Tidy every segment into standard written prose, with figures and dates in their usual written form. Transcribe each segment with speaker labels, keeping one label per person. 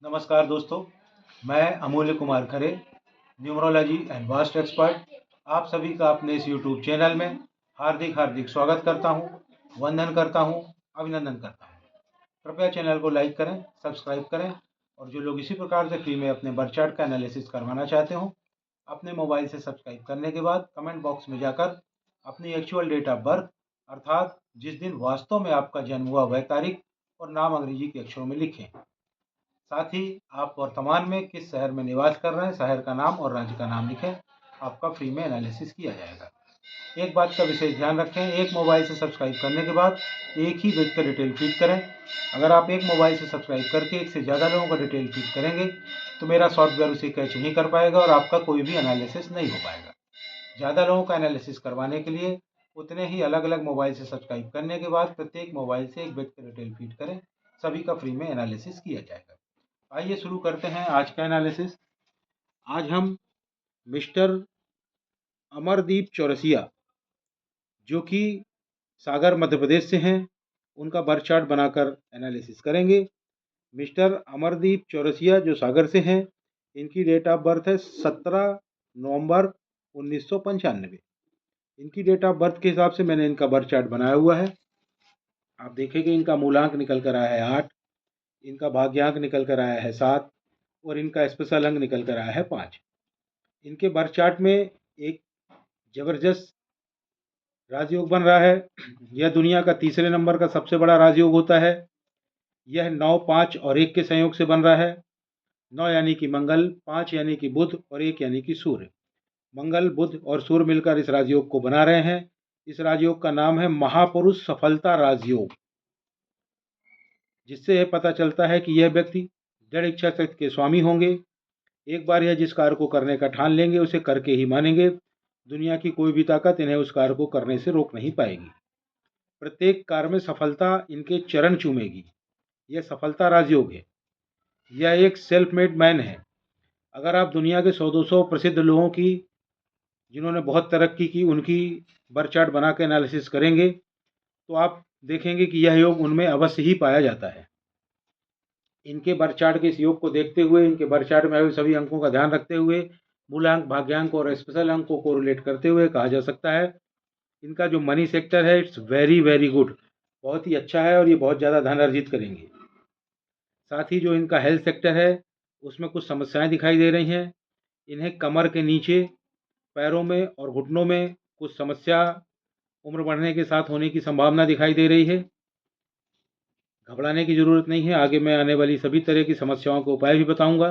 Speaker 1: नमस्कार दोस्तों, मैं अमूल्य Kumar Khare, numerology and vast expert, आप सभी का अपने इस यूट्यूब चैनल में हार्दिक हार्दिक स्वागत करता हूं, वंदन करता हूं, अभिनंदन करता हूं। कृपया चैनल को लाइक करें, सब्सक्राइब करें और जो लोग इसी प्रकार से फ्री में अपने बर्थ चार्ट का एनालिसिस करवाना चाहते हो, अपने मोबाइल से सब्सक्राइब करने के बाद कमेंट बॉक्स में जाकर अपनी एक्चुअल डेट ऑफ बर्थ अर्थात जिस दिन वास्तव में आपका जन्म हुआ वह तारीख और नाम अंग्रेजी के अक्षरों में लिखें। साथ ही आप वर्तमान में किस शहर में निवास कर रहे हैं, शहर का नाम और राज्य का नाम लिखें। आपका फ्री में एनालिसिस किया जाएगा। एक बात का विशेष ध्यान रखें, एक मोबाइल से सब्सक्राइब करने के बाद एक ही व्यक्ति का डिटेल फीड करें। अगर आप एक मोबाइल से सब्सक्राइब करके एक से ज़्यादा लोगों का डिटेल फीड करेंगे तो मेरा सॉफ्टवेयर उसे कैच नहीं कर पाएगा और आपका कोई भी एनालिसिस नहीं हो पाएगा। ज़्यादा लोगों का एनालिसिस करवाने के लिए उतने ही अलग अलग मोबाइल से सब्सक्राइब करने के बाद प्रत्येक मोबाइल से एक व्यक्ति का डिटेल फीड करें, सभी का फ्री में एनालिसिस किया जाएगा। आइए शुरू करते हैं आज का एनालिसिस। आज हम मिस्टर अमरदीप चौरसिया, जो कि सागर मध्य प्रदेश से हैं, उनका बर्थ चार्ट बनाकर एनालिसिस करेंगे। मिस्टर अमरदीप चौरसिया जो सागर से हैं, इनकी डेट ऑफ बर्थ है 17 नवंबर 1995। इनकी डेट ऑफ बर्थ के हिसाब से मैंने इनका बर्थ चार्ट बनाया हुआ है। आप देखेंगे इनका मूलांक निकल कर आया है 8, इनका भाग्यांक निकल कर आया है 7 और इनका स्पेशल अंक निकल कर आया है 5। इनके बर्थ चार्ट में एक जबरदस्त राजयोग बन रहा है। यह दुनिया का तीसरे नंबर का सबसे बड़ा राजयोग होता है। यह 9, 5 और 1 के संयोग से बन रहा है। 9 यानी कि मंगल, 5 यानी कि बुध और 1 यानी कि सूर्य। मंगल, बुध और सूर्य मिलकर इस राजयोग को बना रहे हैं। इस राजयोग का नाम है महापुरुष सफलता राजयोग, जिससे यह पता चलता है कि यह व्यक्ति दृढ़ इच्छा शक्ति के स्वामी होंगे। एक बार यह जिस कार्य को करने का ठान लेंगे उसे करके ही मानेंगे। दुनिया की कोई भी ताकत इन्हें उस कार्य को करने से रोक नहीं पाएगी। प्रत्येक कार्य में सफलता इनके चरण चूमेगी। यह सफलता राजयोग है। यह एक सेल्फ मेड मैन है। अगर आप दुनिया के 100-200 प्रसिद्ध लोगों की, जिन्होंने बहुत तरक्की की, उनकी बर्थ चार्ट बना के एनालिसिस करेंगे तो आप देखेंगे कि यह योग उनमें अवश्य ही पाया जाता है। इनके बर्थ चार्ट के इस योग को देखते हुए, इनके बर्थ चार्ट में आए सभी अंकों का ध्यान रखते हुए, मूलांक, भाग्यांक और स्पेशल अंक को कोरिलेट करते हुए कहा जा सकता है इनका जो मनी सेक्टर है इट्स वेरी वेरी गुड, बहुत ही अच्छा है और ये बहुत ज़्यादा धन अर्जित करेंगे। साथ ही जो इनका हेल्थ सेक्टर है उसमें कुछ समस्याएं दिखाई दे रही हैं। इन्हें कमर के नीचे, पैरों में और घुटनों में कुछ समस्या उम्र बढ़ने के साथ होने की संभावना दिखाई दे रही है। घबराने की ज़रूरत नहीं है, आगे मैं आने वाली सभी तरह की समस्याओं के उपाय भी बताऊंगा।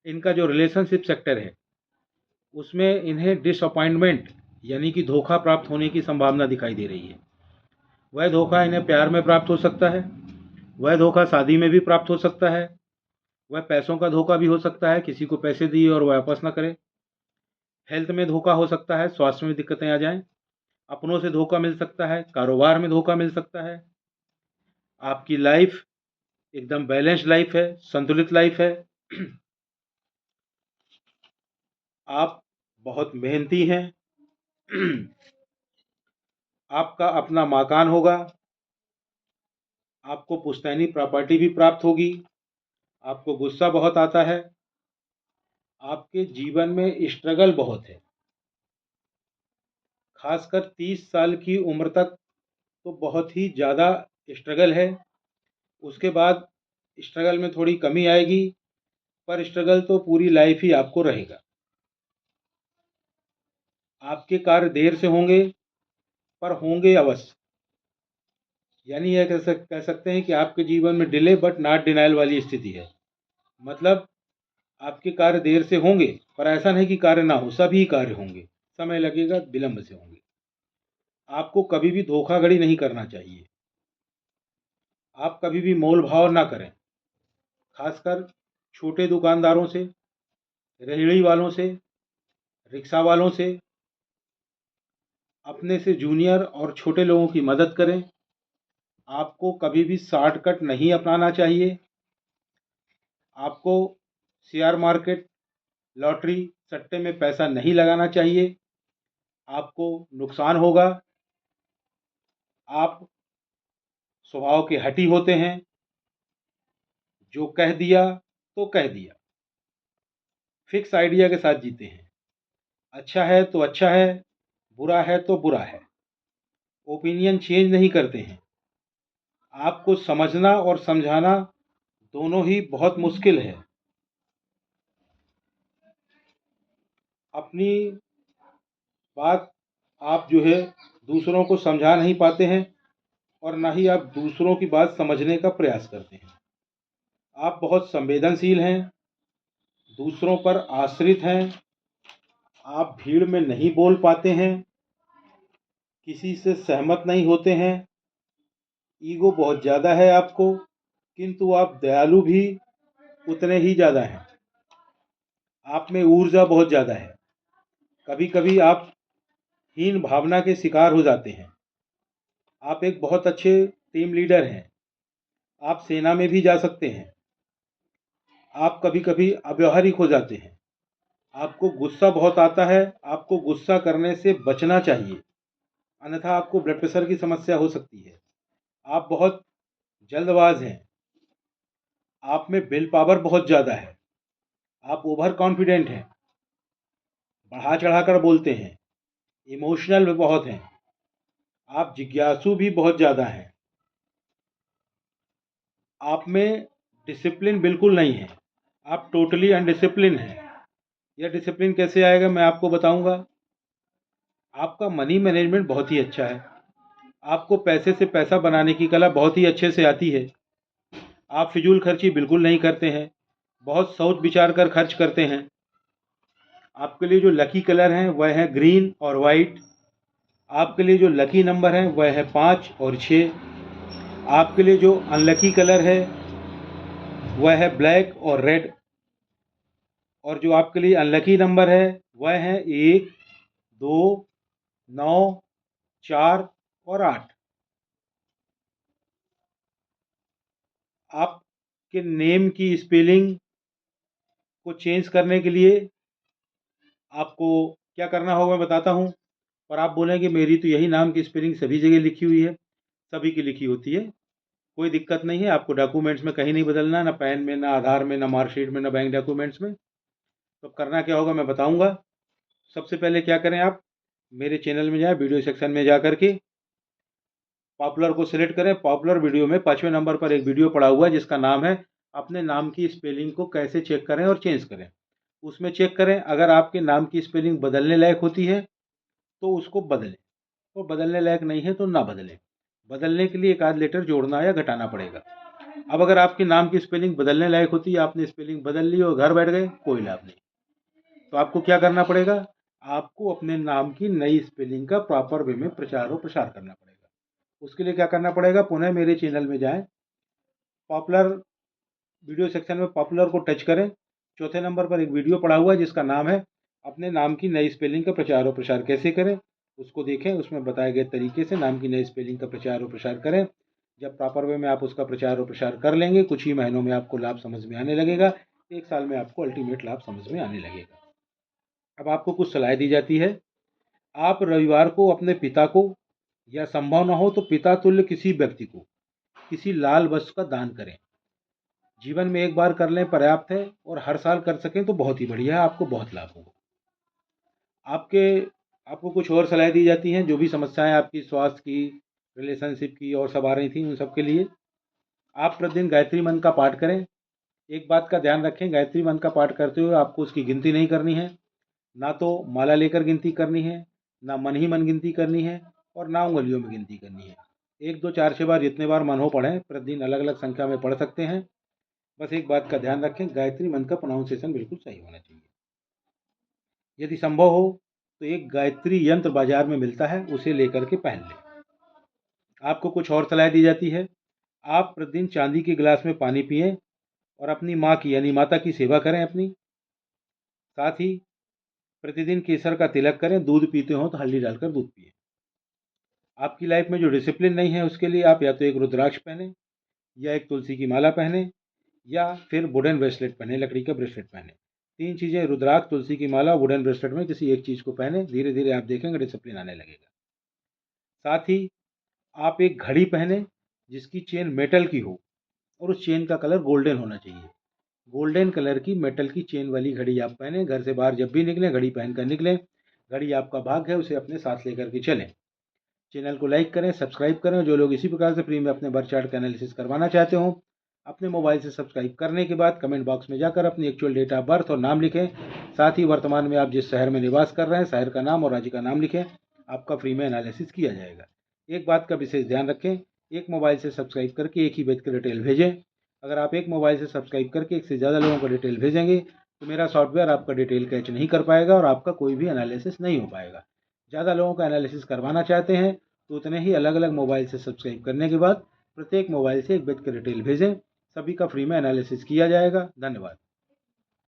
Speaker 1: इनका जो रिलेशनशिप सेक्टर है उसमें इन्हें डिसअपॉइंटमेंट यानी कि धोखा प्राप्त होने की संभावना दिखाई दे रही है। वह धोखा इन्हें प्यार में प्राप्त हो सकता है, वह धोखा शादी में भी प्राप्त हो सकता है, वह पैसों का धोखा भी हो सकता है, किसी को पैसे दिए और वह वापस ना करे। हेल्थ में धोखा हो सकता है, स्वास्थ्य में दिक्कतें आ जाएं। अपनों से धोखा मिल सकता है, कारोबार में धोखा मिल सकता है। आपकी लाइफ एकदम बैलेंस लाइफ है, संतुलित लाइफ है। आप बहुत मेहनती हैं। आपका अपना मकान होगा। आपको पुश्तैनी प्रॉपर्टी भी प्राप्त होगी। आपको गुस्सा बहुत आता है। आपके जीवन में स्ट्रगल बहुत है, खासकर 30 साल की उम्र तक तो बहुत ही ज़्यादा स्ट्रगल है। उसके बाद स्ट्रगल में थोड़ी कमी आएगी, पर स्ट्रगल तो पूरी लाइफ ही आपको रहेगा। आपके कार्य देर से होंगे, पर होंगे अवश्य। यानी यह कह सकते हैं कि आपके जीवन में डिले बट नॉट डिनाइल वाली स्थिति है। मतलब आपके कार्य देर से होंगे, पर ऐसा नहीं कि कार्य ना हो, सभी कार्य होंगे, समय लगेगा, विलंब से होंगे। आपको कभी भी धोखाधड़ी नहीं करना चाहिए। आप कभी भी मोल भाव ना करें, खासकर छोटे दुकानदारों से, रेहड़ी वालों से, रिक्शा वालों से। अपने से जूनियर और छोटे लोगों की मदद करें। आपको कभी भी शॉर्टकट नहीं अपनाना चाहिए। आपको शेयर मार्केट, लॉटरी, सट्टे में पैसा नहीं लगाना चाहिए। आपको नुकसान होगा। आप स्वभाव के हठी होते हैं, जो कह दिया तो कह दिया, फिक्स आइडिया के साथ जीते हैं। अच्छा है तो अच्छा है, बुरा है तो बुरा है, ओपिनियन चेंज नहीं करते हैं। आपको समझना और समझाना दोनों ही बहुत मुश्किल है। अपनी बात आप जो है दूसरों को समझा नहीं पाते हैं और ना ही आप दूसरों की बात समझने का प्रयास करते हैं। आप बहुत संवेदनशील हैं, दूसरों पर आश्रित हैं, आप भीड़ में नहीं बोल पाते हैं, किसी से सहमत नहीं होते हैं, ईगो बहुत ज़्यादा है आपको, किंतु आप दयालु भी उतने ही ज़्यादा हैं। आप में ऊर्जा बहुत ज़्यादा है। कभी कभी आप हीन भावना के शिकार हो जाते हैं। आप एक बहुत अच्छे टीम लीडर हैं, आप सेना में भी जा सकते हैं। आप कभी कभी अव्यावहारिक हो जाते हैं, आपको गुस्सा बहुत आता है, आपको गुस्सा करने से बचना चाहिए, अन्यथा आपको ब्लड प्रेशर की समस्या हो सकती है। आप बहुत जल्दबाज हैं, आप में विल पावर बहुत ज़्यादा है, आप ओवर कॉन्फिडेंट हैं, बढ़ा चढ़ाकर बोलते हैं, इमोशनल भी बहुत हैं, आप जिज्ञासु भी बहुत ज़्यादा हैं। आप में डिसिप्लिन बिल्कुल नहीं है, आप टोटली अनडिसिप्लिन हैं। यह डिसिप्लिन कैसे आएगा मैं आपको बताऊंगा। आपका मनी मैनेजमेंट बहुत ही अच्छा है, आपको पैसे से पैसा बनाने की कला बहुत ही अच्छे से आती है। आप फिजूल खर्ची बिल्कुल नहीं करते हैं, बहुत सोच विचार कर खर्च करते हैं। आपके लिए जो लकी कलर हैं वह है ग्रीन और वाइट। आपके लिए जो लकी नंबर है वह है 5 और 6। आपके लिए जो अनलकी कलर है वह है ब्लैक और रेड। और जो आपके लिए अनलकी नंबर है वह है 1, 2, 9, 4 और 8। आपके नेम की स्पेलिंग को चेंज करने के लिए आपको क्या करना होगा मैं बताता हूँ। और आप बोलेंगे मेरी तो यही नाम की स्पेलिंग सभी जगह लिखी हुई है। सभी की लिखी होती है, कोई दिक्कत नहीं है। आपको डॉक्यूमेंट्स में कहीं नहीं बदलना, ना पैन में, ना आधार में, ना मार्कशीट में, ना बैंक डॉक्यूमेंट्स में। तो करना क्या होगा मैं बताऊंगा। सबसे पहले क्या करें, आप मेरे चैनल में जाएं, वीडियो सेक्शन में जा करके पॉपुलर को सिलेक्ट करें। पॉपुलर वीडियो में 5वें नंबर पर एक वीडियो पड़ा हुआ है जिसका नाम है अपने नाम की स्पेलिंग को कैसे चेक करें और चेंज करें। उसमें चेक करें, अगर आपके नाम की स्पेलिंग बदलने लायक होती है तो उसको बदलें, और बदलने लायक नहीं है तो ना बदलें। बदलने के लिए एक आध लेटर जोड़ना या घटाना पड़ेगा। अब अगर आपके नाम की स्पेलिंग बदलने लायक होती है, आपने स्पेलिंग बदल ली और घर बैठ गए, कोई लाभ नहीं। तो आपको क्या करना पड़ेगा, आपको अपने नाम की नई स्पेलिंग का प्रॉपर वे में प्रचार और प्रसार करना पड़ेगा। उसके लिए क्या करना पड़ेगा, पुनः मेरे चैनल में जाएं, पॉपुलर वीडियो सेक्शन में पॉपुलर को टच करें। चौथे नंबर पर एक वीडियो पड़ा हुआ है जिसका नाम है अपने नाम की नई स्पेलिंग का प्रचार और प्रसार कैसे करें। उसको देखें, उसमें बताए गए तरीके से नाम की नई स्पेलिंग का प्रचार और प्रसार करें। जब प्रॉपर वे में आप उसका प्रचार और प्रसार कर लेंगे, कुछ ही महीनों में आपको लाभ समझ में आने लगेगा। 1 साल में आपको अल्टीमेट लाभ समझ में आने लगेगा। अब आपको कुछ सलाह दी जाती है। आप रविवार को अपने पिता को, या संभव न हो तो पिता तुल्य किसी व्यक्ति को, किसी लाल वस्तु का दान करें। जीवन में एक बार कर लें पर्याप्त है, और हर साल कर सकें तो बहुत ही बढ़िया है, आपको बहुत लाभ होगा। आपके आपको कुछ और सलाह दी जाती हैं, जो भी समस्याएं आपकी स्वास्थ्य की, रिलेशनशिप की और सब आ रही थी, उन सब के लिए आप प्रतिदिन गायत्री मंत्र का पाठ करें। एक बात का ध्यान रखें, गायत्री मंत्र का पाठ करते हुए आपको उसकी गिनती नहीं करनी है, ना तो माला लेकर गिनती करनी है, ना मन ही मन गिनती करनी है, और ना उंगलियों में गिनती करनी है। 1, 2, 4, 6 बार जितने बार मन हो पढ़ें, प्रतिदिन अलग अलग संख्या में पढ़ सकते हैं। बस एक बात का ध्यान रखें, गायत्री मंत्र का प्रोनाउंसिएशन बिल्कुल सही होना चाहिए। यदि संभव हो तो एक गायत्री यंत्र बाजार में मिलता है, उसे लेकर के पहन लें। आपको कुछ और सलाह दी जाती है। आप प्रतिदिन चांदी के गिलास में पानी पिएं और अपनी माँ की यानी माता की सेवा करें अपनी। साथ ही प्रतिदिन केसर का तिलक करें, दूध पीते हो तो हल्दी डालकर दूध पिए। आपकी लाइफ में जो डिसिप्लिन नहीं है उसके लिए आप या तो एक रुद्राक्ष पहने, या एक तुलसी की माला पहने, या फिर वुडन ब्रेसलेट पहने, लकड़ी का ब्रेसलेट पहने। 3 चीज़ें, रुद्राक्ष, तुलसी की माला, वुडन ब्रेसलेट में किसी एक चीज़ को पहने। धीरे धीरे आप देखेंगे डिसिप्लिन आने लगेगा। साथ ही आप एक घड़ी पहने जिसकी चेन मेटल की हो, और उस चेन का कलर गोल्डन होना चाहिए। गोल्डन कलर की मेटल की चेन वाली घड़ी आप पहने, घर से बाहर जब भी निकलें घड़ी पहन कर निकलें। घड़ी आपका भाग्य है, उसे अपने साथ लेकर के चलें। चैनल को लाइक करें, सब्सक्राइब करें। जो लोग इसी प्रकार से फ्री में अपने बर्थ चार्ट का एनालिसिस करवाना चाहते हो, अपने मोबाइल से सब्सक्राइब करने के बाद कमेंट बॉक्स में जाकर अपनी एक्चुअल डेट ऑफ बर्थ और नाम लिखें। साथ ही वर्तमान में आप जिस शहर में निवास कर रहे हैं, शहर का नाम और राज्य का नाम लिखें। आपका फ्री में एनालिसिस किया जाएगा। एक बात का विशेष ध्यान रखें, एक मोबाइल से सब्सक्राइब करके एक ही व्यक्ति को डिटेल भेजें। अगर आप एक मोबाइल से सब्सक्राइब करके एक से ज़्यादा लोगों को डिटेल भेजेंगे तो मेरा सॉफ्टवेयर आपका डिटेल कैच नहीं कर पाएगा और आपका कोई भी एनालिसिस नहीं हो पाएगा। ज़्यादा लोगों का एनालिसिस करवाना चाहते हैं तो उतने ही अलग अलग मोबाइल से सब्सक्राइब करने के बाद प्रत्येक मोबाइल से एक व्यक्ति की डिटेल भेजें। सभी का फ्री में एनालिसिस किया जाएगा। धन्यवाद।